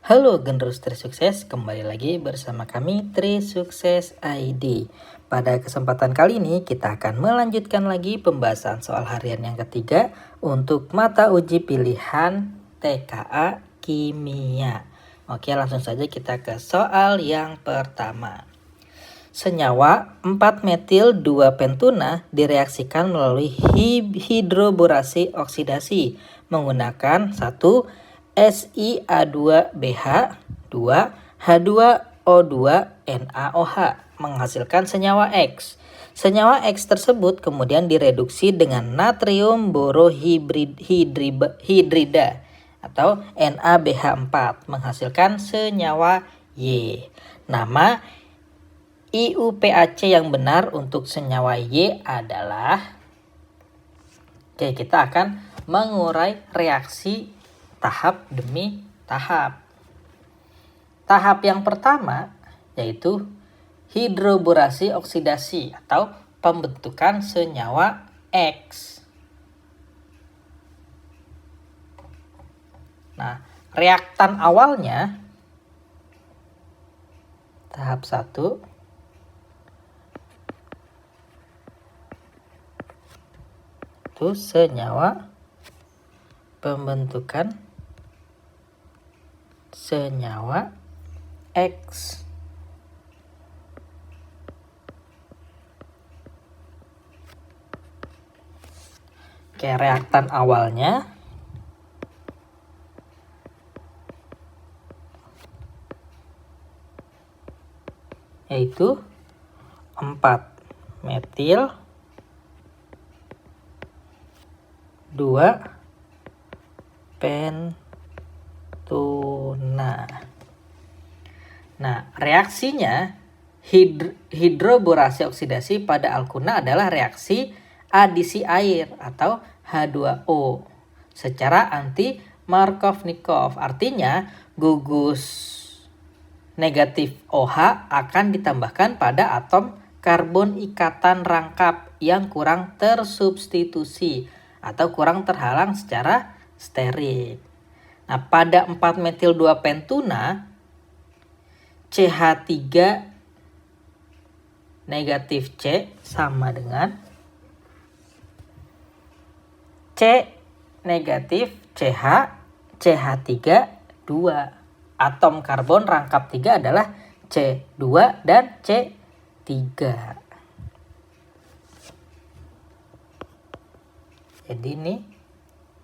Halo Generus Trisukses, kembali lagi bersama kami Trisukses ID. Pada kesempatan kali ini kita akan melanjutkan lagi pembahasan soal harian yang ketiga untuk mata uji pilihan TKA Kimia. Oke, langsung saja kita ke soal yang pertama. Senyawa 4-metil 2-pentuna direaksikan melalui hidroborasi oksidasi menggunakan 1. SiA2BH, 2. H2O2 NaOH menghasilkan senyawa X. Senyawa X tersebut kemudian direduksi dengan natrium borohidrida atau NaBH4 menghasilkan senyawa Y. Nama IUPAC yang benar untuk senyawa Y adalah, kita akan mengurai reaksi tahap demi tahap. Tahap yang pertama yaitu hidroborasi oksidasi atau pembentukan senyawa X. Nah, reaktan awalnya tahap 1 itu senyawa pembentukan senyawa X. Oke, reaktan awalnya yaitu 4-metil 2-pentuna. Nah, reaksinya hidroborasi oksidasi pada alkuna adalah reaksi adisi air atau H2O secara anti-Markovnikov. Artinya gugus negatif OH akan ditambahkan pada atom karbon ikatan rangkap yang kurang tersubstitusi atau kurang terhalang secara steril. Nah, pada 4-metil 2-pentuna CH3 negatif C sama dengan C negatif CH, CH3 2. Atom karbon rangkap 3 adalah C2 dan C3. Jadi ini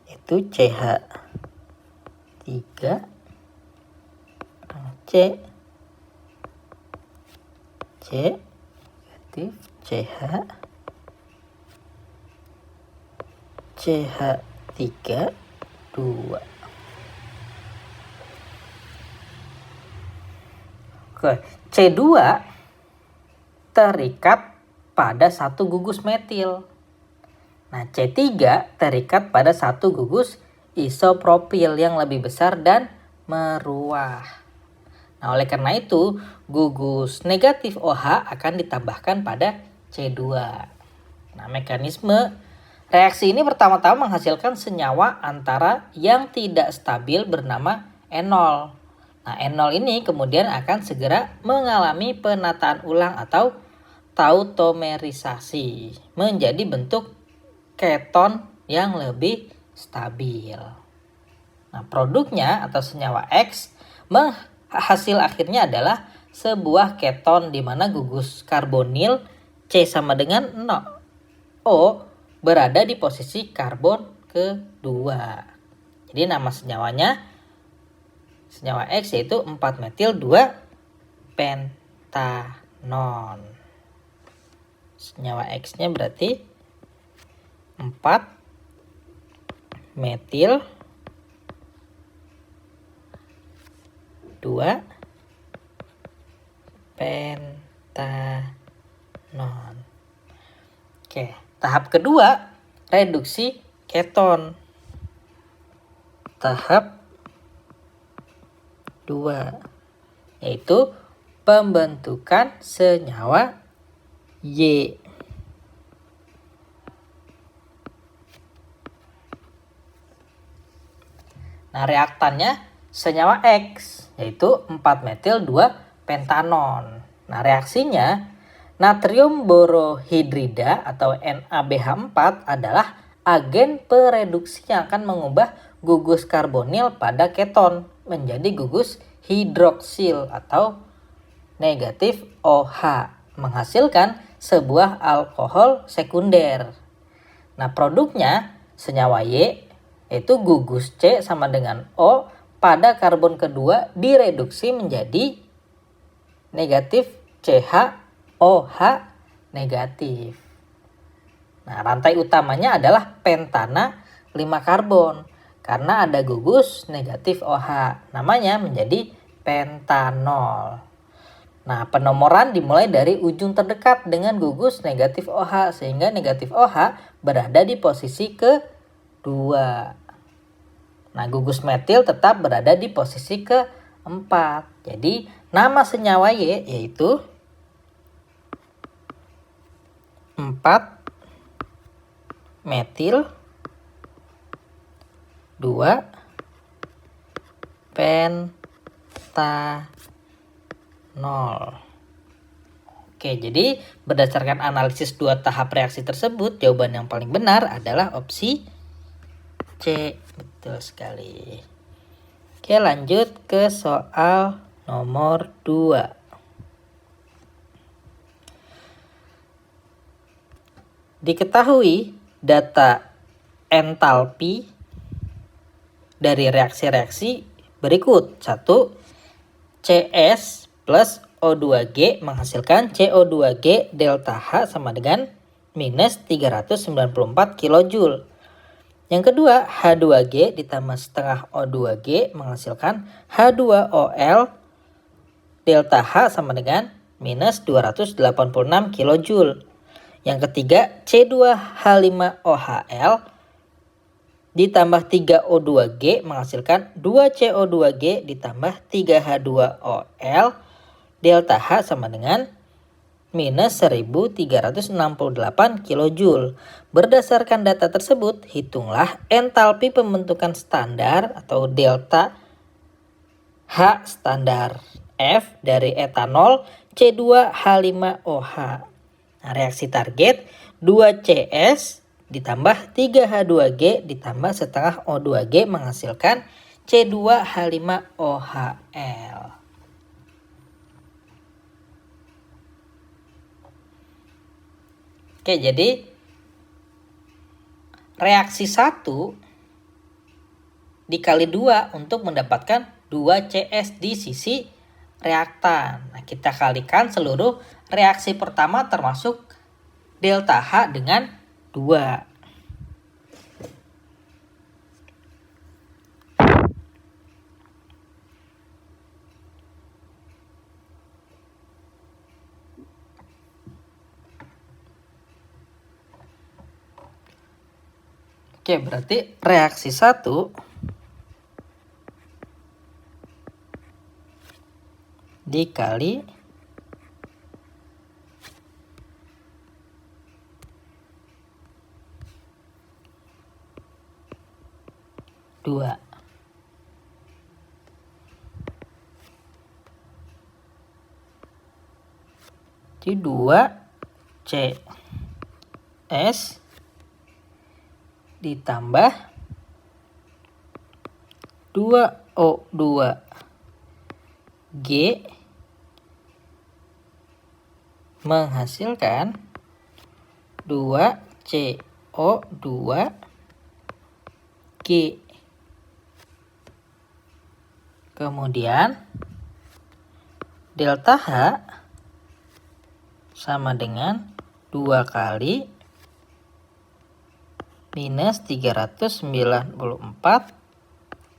itu CH3 C negatif CH CH3 2. Oke, C2 terikat pada satu gugus metil. Nah, C3 terikat pada satu gugus isopropil yang lebih besar dan meruah. Nah, oleh karena itu, gugus negatif OH akan ditambahkan pada C2. Nah, mekanisme reaksi ini pertama-tama menghasilkan senyawa antara yang tidak stabil bernama enol. Nah, enol ini kemudian akan segera mengalami penataan ulang atau tautomerisasi menjadi bentuk keton yang lebih stabil. Nah, produknya atau senyawa X hasil akhirnya adalah sebuah keton di mana gugus karbonil C sama dengan O berada di posisi karbon kedua. Jadi nama senyawa X yaitu 4-metil 2-pentanon. Senyawa X-nya berarti 4-metil 2-pentanon. Oke, tahap kedua reduksi keton. Tahap 2 yaitu pembentukan senyawa Y. Nah, reaktannya senyawa X. yaitu 4-metil-2-pentanon. Nah, reaksinya natrium borohidrida atau NaBH4 adalah agen pereduksi yang akan mengubah gugus karbonil pada keton menjadi gugus hidroksil atau negatif OH, menghasilkan sebuah alkohol sekunder. Nah, produknya senyawa Y, yaitu gugus C sama dengan O pada karbon kedua direduksi menjadi negatif CH-OH negatif. Nah, rantai utamanya adalah pentana 5 karbon. Karena ada gugus negatif OH, namanya menjadi pentanol. Nah, penomoran dimulai dari ujung terdekat dengan gugus negatif OH, sehingga negatif OH berada di posisi kedua. Nah, gugus metil tetap berada di posisi keempat. Jadi, nama senyawa Y yaitu 4-metil 2-pentanol. Oke, jadi berdasarkan analisis 2 tahap reaksi tersebut, jawaban yang paling benar adalah opsi C. Betul sekali. Oke, lanjut ke soal nomor 2. Diketahui data entalpi dari reaksi-reaksi berikut. 1. CS plus O2G menghasilkan CO2G delta H sama dengan minus 394 kJ. Yang kedua, H2G ditambah setengah O2G menghasilkan H2OL delta H sama dengan minus 286 kJ. Yang ketiga, C2H5OHL ditambah 3O2G menghasilkan 2CO2G ditambah 3H2OL delta H sama dengan minus 1368 kJ. Berdasarkan data tersebut, hitunglah entalpi pembentukan standar atau delta H standar F dari etanol C2H5OH. Nah, reaksi target 2CS ditambah 3H2G ditambah setengah O2G menghasilkan C2H5OHL. Oke, jadi reaksi 1 dikali 2 untuk mendapatkan 2CS di sisi reaktan. Nah, kita kalikan seluruh reaksi pertama termasuk delta H dengan 2. Oke, berarti reaksi 1 dikali 2. Jadi 2CS ditambah 2O2G menghasilkan 2CO2G. Kemudian delta H sama dengan 2 kali minus 394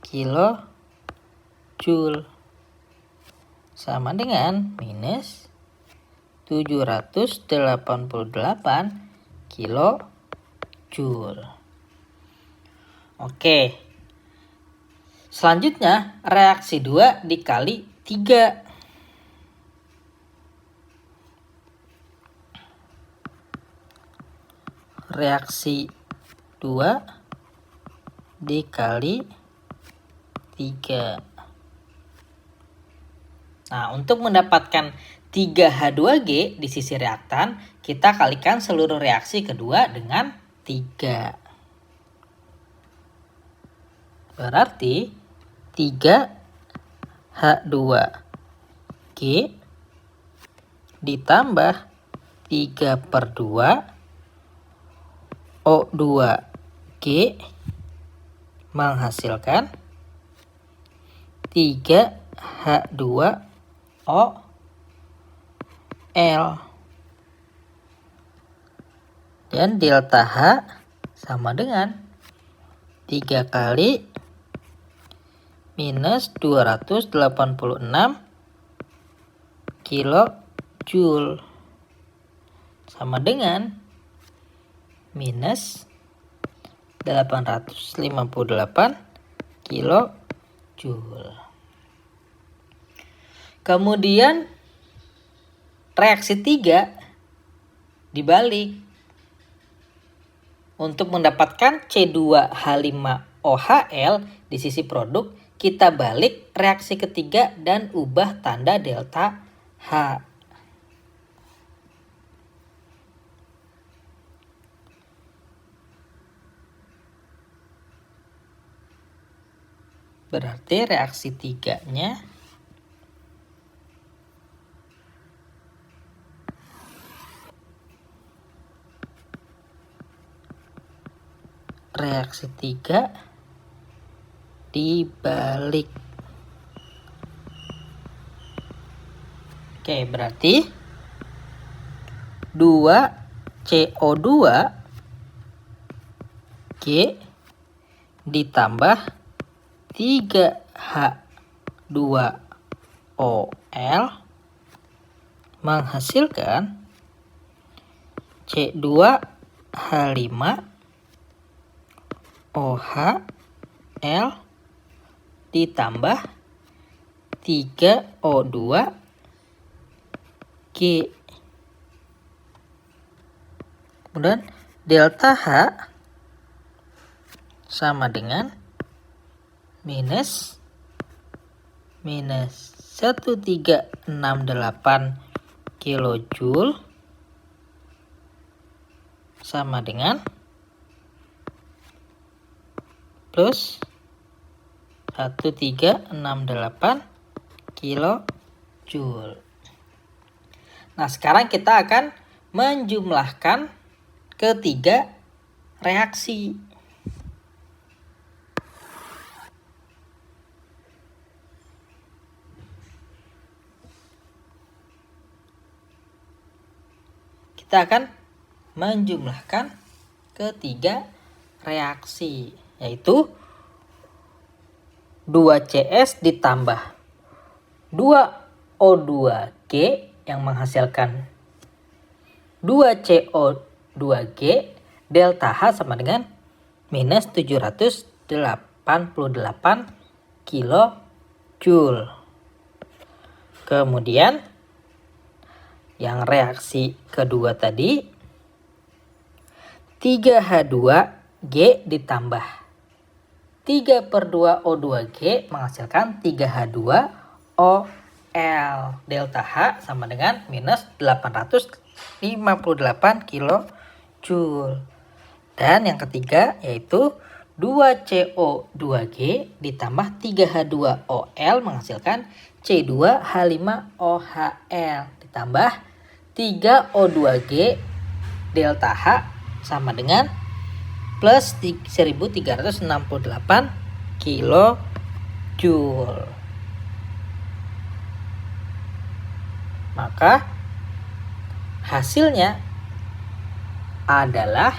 kilojoule sama dengan minus 788 kilojoule. Oke. Selanjutnya reaksi 2 dikali 3. Reaksi 2 dikali 3. Nah, untuk mendapatkan 3H2G di sisi reaktan, kita kalikan seluruh reaksi kedua dengan 3. Berarti 3H2G ditambah 3/2 O2G menghasilkan 3H2OL. Dan delta H sama dengan 3 kali minus 286 kilojoule sama dengan minus 858 kilojoule. Kemudian reaksi 3 dibalik. Untuk mendapatkan C2H5OHL di sisi produk, kita balik reaksi ketiga dan ubah tanda delta H. Berarti reaksi 3-nya dibalik. Oke, berarti 2CO2G ditambah 3H2OL menghasilkan C2H5OHL ditambah 3O2G. Kemudian delta H sama dengan minus 1368 kilojoule sama dengan plus 1368 kilojoule. Nah, sekarang kita akan menjumlahkan ketiga reaksi. Kita akan menjumlahkan ketiga reaksi, yaitu 2CS ditambah 2O2G yang menghasilkan 2CO2G, delta H sama dengan minus 788 kilojoule. Kemudian yang reaksi kedua tadi 3H2G ditambah 3/2 O2G menghasilkan 3H2OL. Delta H sama dengan minus 858 kilojoule. Dan yang ketiga yaitu 2CO2G ditambah 3H2OL menghasilkan C2H5OHL ditambah 3O2G delta H sama dengan plus 1368 kilojoule. Maka hasilnya adalah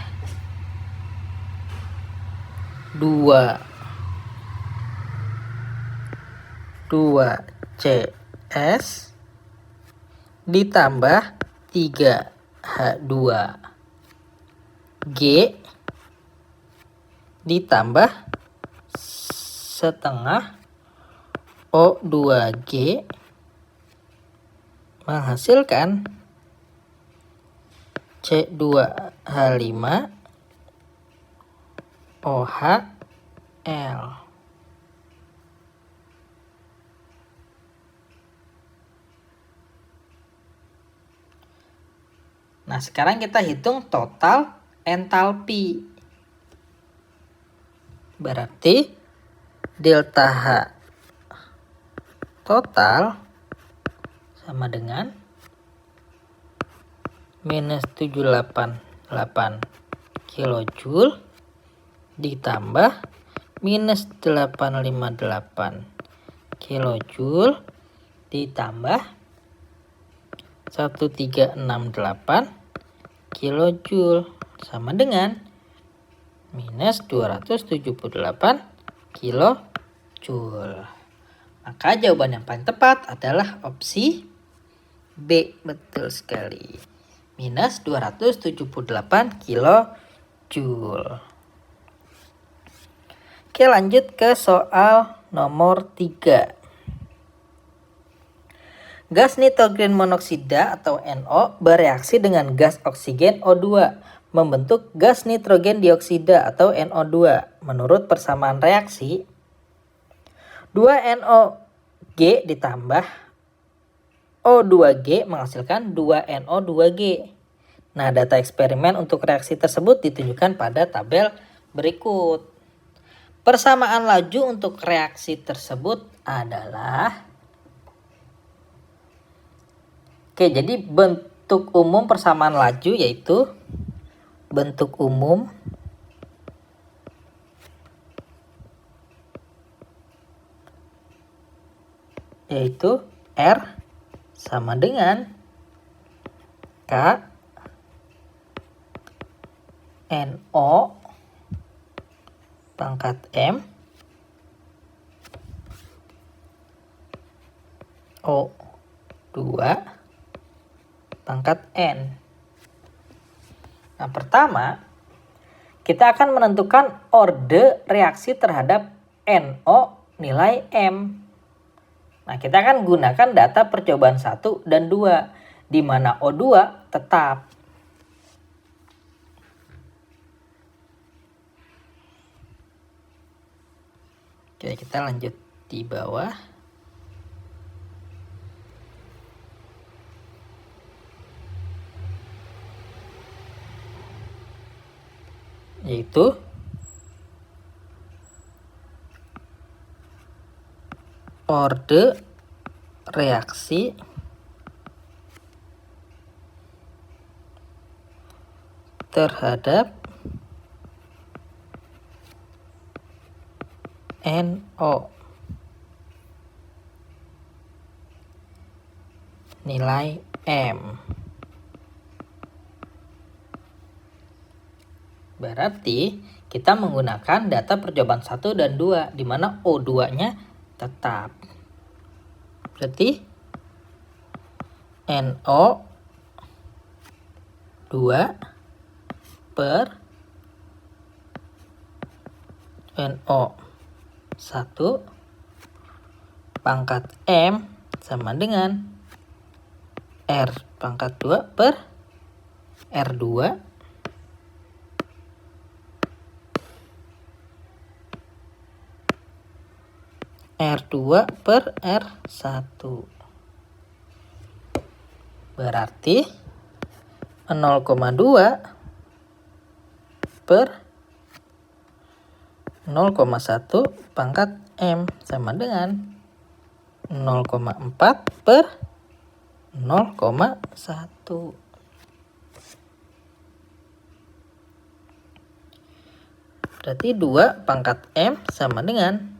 2CS ditambah 3H2G ditambah setengah O2G menghasilkan C2H5OHL. sekarang kita hitung total entalpi. Berarti delta H total sama dengan minus 788 kilojoule ditambah minus 858 kilojoule ditambah 1368 kilojoule sama dengan minus 278 kilojoule. Maka jawaban yang paling tepat adalah opsi B. Betul sekali. Minus 278 kilojoule. Oke, lanjut ke soal nomor 3. Gas nitrogen monoksida atau NO bereaksi dengan gas oksigen O2 membentuk gas nitrogen dioksida atau NO2. Menurut persamaan reaksi, 2NOG ditambah O2G menghasilkan 2NO2G. Nah, data eksperimen untuk reaksi tersebut ditunjukkan pada tabel berikut. Persamaan laju untuk reaksi tersebut adalah... Oke, jadi bentuk umum persamaan laju yaitu bentuk umum yaitu R sama dengan K NO pangkat M O2 pangkat N. Nah, pertama kita akan menentukan orde reaksi terhadap NO nilai M. Nah, kita akan gunakan data percobaan 1 dan 2 di mana O2 tetap. Oke, kita lanjut di bawah. Yaitu orde reaksi terhadap NO nilai M. Berarti kita menggunakan data percobaan 1 dan 2 di mana O2-nya tetap. Berarti NO 2 per NO 1 pangkat M sama dengan R pangkat 2 per R2 R2 per R1. Berarti 0,2 per 0,1 pangkat M sama dengan 0,4 per 0,1. Berarti 2 pangkat M sama dengan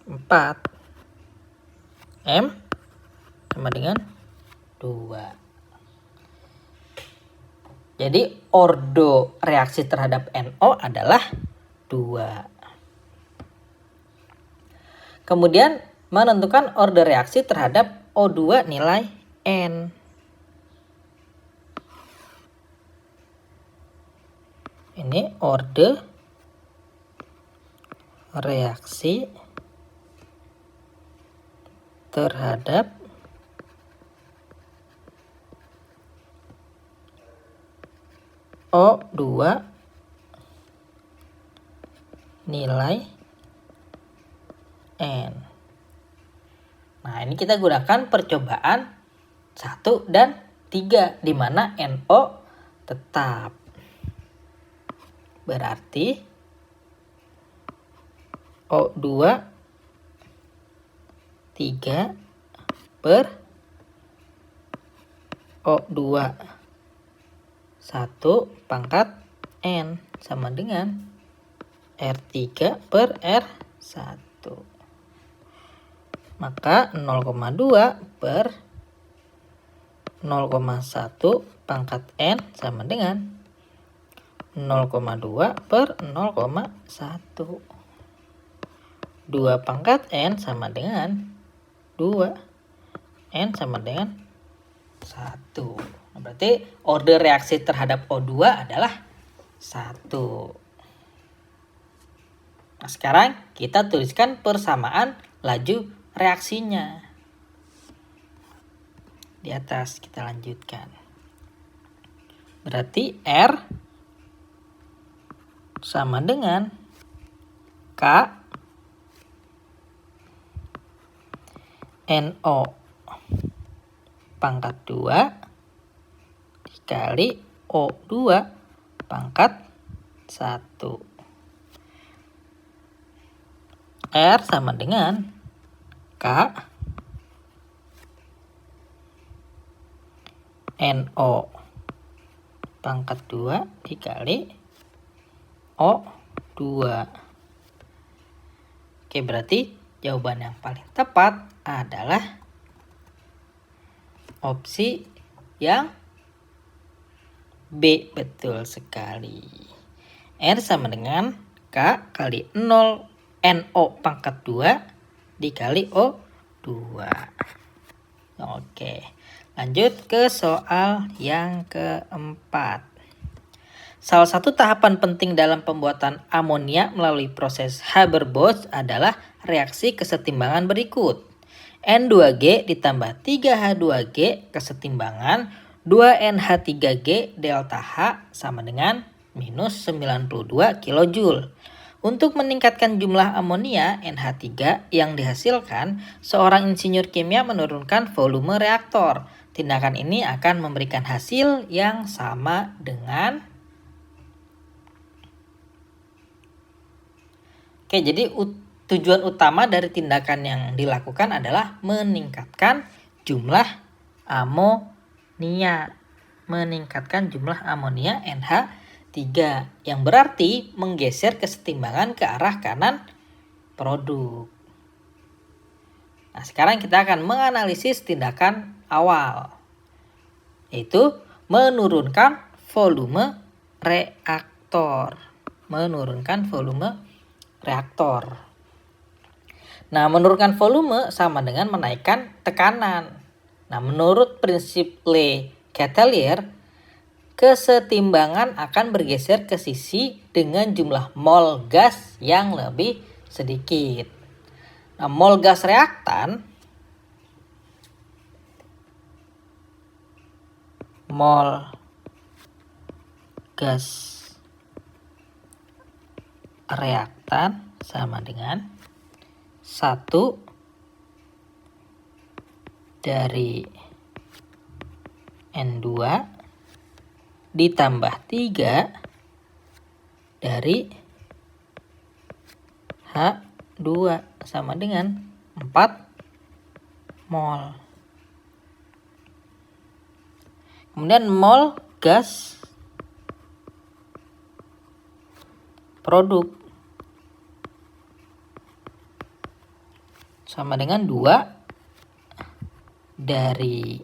4. M sama dengan 2. Jadi ordo reaksi terhadap NO adalah 2. Kemudian menentukan ordo reaksi terhadap O2 nilai N. Ini ordo reaksi terhadap O2 nilai N. Nah, ini kita gunakan percobaan 1 dan 3 di mana NO tetap. Berarti O2 3 per O2 1 pangkat N sama dengan R3 per R1. Maka 0,2 per 0,1 pangkat N sama dengan 0,2 per 0,1. 2 pangkat N sama dengan 2. N sama dengan 1. Berarti order reaksi terhadap O2 adalah 1. Nah, sekarang kita tuliskan persamaan laju reaksinya. Di atas kita lanjutkan. Berarti R sama dengan K NO pangkat 2 dikali O2 pangkat 1. R sama dengan K NO pangkat 2 dikali O2. Oke, berarti jawaban yang paling tepat adalah opsi yang B. Betul sekali. R sama dengan K kali 0 NO pangkat 2 dikali O2. Oke, lanjut ke soal yang keempat. Salah satu tahapan penting dalam pembuatan amonia melalui proses Haber-Bosch adalah reaksi kesetimbangan berikut. N2G ditambah 3H2G kesetimbangan 2NH3G delta H sama dengan minus 92 kJ. Untuk meningkatkan jumlah amonia NH3 yang dihasilkan, seorang insinyur kimia menurunkan volume reaktor. Tindakan ini akan memberikan hasil yang sama dengan... Oke, jadi tujuan utama dari tindakan yang dilakukan adalah meningkatkan jumlah amonia. Meningkatkan jumlah amonia NH3 yang berarti menggeser kesetimbangan ke arah kanan produk. Nah, sekarang kita akan menganalisis tindakan awal, yaitu menurunkan volume reaktor. Menurunkan volume reaktor. Nah, menurunkan volume sama dengan menaikkan tekanan. Nah, menurut prinsip Le-Chatelier, kesetimbangan akan bergeser ke sisi dengan jumlah mol gas yang lebih sedikit. Nah, mol gas reaktan sama dengan 1 dari N2 ditambah 3 dari H2 sama dengan 4 mol. Kemudian mol gas produk sama dengan 2 dari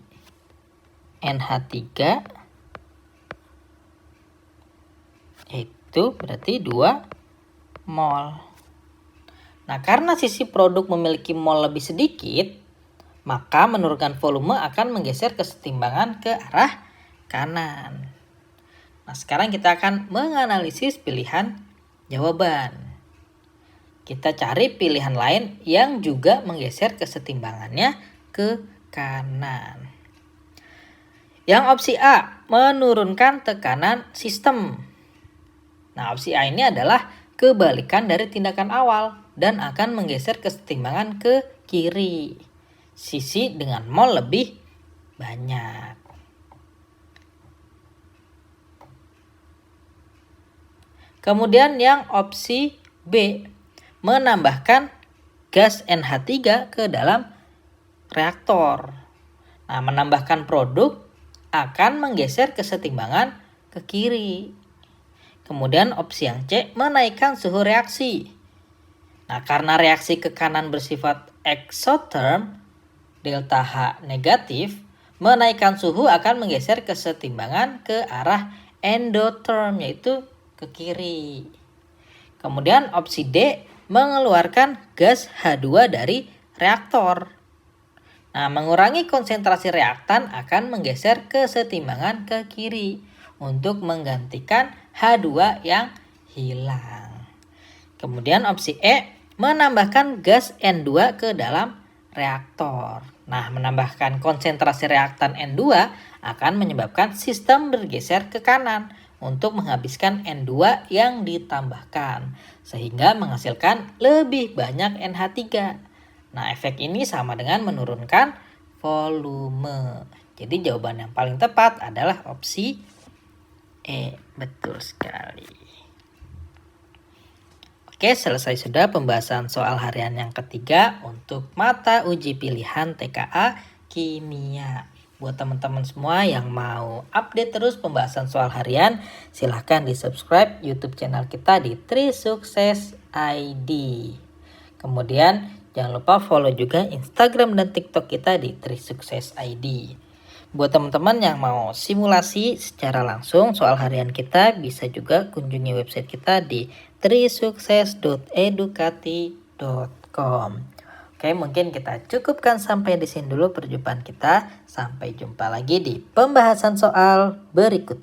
NH3, itu berarti 2 mol. Nah, karena sisi produk memiliki mol lebih sedikit, maka menurunkan volume akan menggeser kesetimbangan ke arah kanan. Nah, sekarang kita akan menganalisis pilihan jawaban. Kita cari pilihan lain yang juga menggeser kesetimbangannya ke kanan. Yang opsi A, menurunkan tekanan sistem. Nah, opsi A ini adalah kebalikan dari tindakan awal dan akan menggeser kesetimbangan ke kiri, sisi dengan mol lebih banyak. Kemudian yang opsi B, menambahkan gas NH3 ke dalam reaktor. Nah, menambahkan produk akan menggeser kesetimbangan ke kiri. Kemudian opsi yang C, menaikkan suhu reaksi. Nah, karena reaksi ke kanan bersifat exotherm, delta H negatif, menaikkan suhu akan menggeser kesetimbangan ke arah endotherm, yaitu ke kiri. Kemudian opsi D, mengeluarkan gas H2 dari reaktor. Nah, mengurangi konsentrasi reaktan akan menggeser kesetimbangan ke kiri untuk menggantikan H2 yang hilang. Kemudian opsi E, menambahkan gas N2 ke dalam reaktor. Nah, menambahkan konsentrasi reaktan N2 akan menyebabkan sistem bergeser ke kanan untuk menghabiskan N2 yang ditambahkan, sehingga menghasilkan lebih banyak NH3. Nah, efek ini sama dengan menurunkan volume. Jadi jawaban yang paling tepat adalah opsi E. Betul sekali. Oke, selesai sudah pembahasan soal harian yang ketiga untuk mata uji pilihan TKA Kimia. Buat teman-teman semua yang mau update terus pembahasan soal harian, silahkan di subscribe YouTube channel kita di Trisukses ID. Kemudian jangan lupa follow juga Instagram dan TikTok kita di Trisukses ID. Buat teman-teman yang mau simulasi secara langsung soal harian kita, bisa juga kunjungi website kita di trisukses.edukati.com. Oke, mungkin kita cukupkan sampai di sini dulu perjumpaan kita. Sampai jumpa lagi di pembahasan soal berikutnya.